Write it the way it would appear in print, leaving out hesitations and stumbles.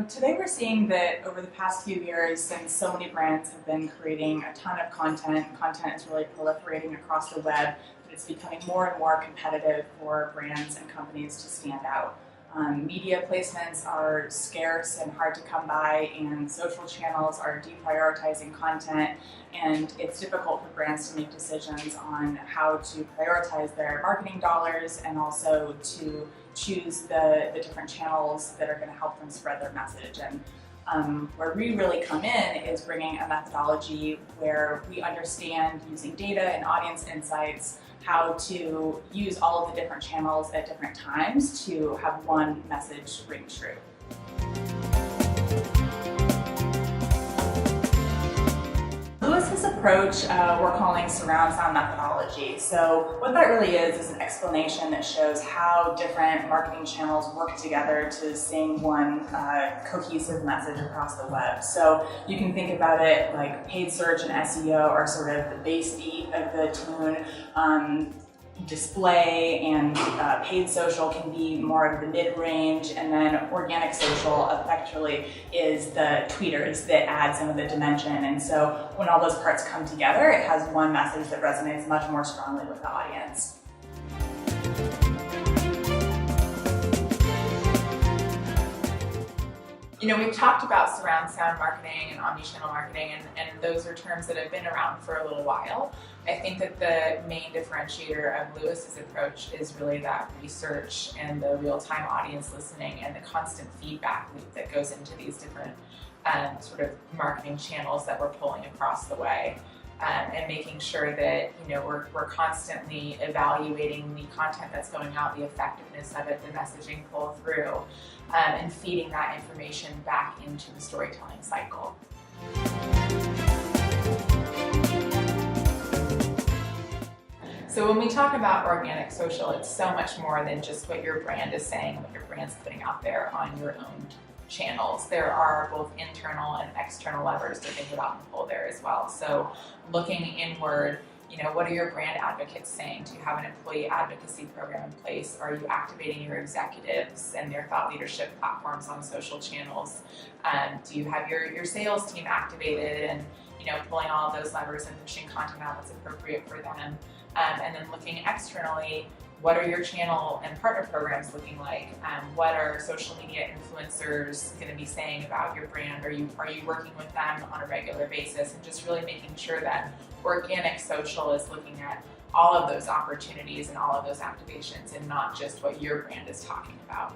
Today we're seeing that over the past few years, since so many brands have been creating a ton of content is really proliferating across the web, that it's becoming more and more competitive for brands and companies to stand out. Media placements are scarce and hard to come by, and social channels are deprioritizing content, and it's difficult for brands to make decisions on how to prioritize their marketing dollars and also to choose the different channels that are going to help them spread their message. And where we really come in is bringing a methodology where we understand, using data and audience insights, how to use all of the different channels at different times to have one message ring true. Lewis's approach we're calling surround sound methodology. So what that really is an explanation that shows how different marketing channels work together to sing one cohesive message across the web. So you can think about it like paid search and SEO are sort of the bass beat of the tune. Display and paid social can be more of the mid-range, and then organic social effectively is the tweeters that add some of the dimension. And so when all those parts come together, it has one message that resonates much more strongly with the audience. You know, we've talked about surround sound marketing and omnichannel marketing, and those are terms that have been around for a little while. I think that the main differentiator of Lewis's approach is really that research and the real-time audience listening and the constant feedback loop that goes into these different sort of marketing channels that we're pulling across the way. And making sure that we're constantly evaluating the content that's going out, the effectiveness of it, the messaging pull through, and feeding that information back into the storytelling cycle. So when we talk about organic social, it's so much more than just what your brand is saying, what your brand's putting out there on your own channels. There are both internal and external levers to think about and pull there as well. So looking inward, what are your brand advocates saying? Do you have an employee advocacy program in place? Are you activating your executives and their thought leadership platforms on social channels? Do you have your sales team activated and pulling all of those levers and pushing content out that's appropriate for them? And then looking externally, what are your channel and partner programs looking like? What are social media influencers going to be saying about your brand? Are you working with them on a regular basis? And just really making sure that organic social is looking at all of those opportunities and all of those activations and not just what your brand is talking about.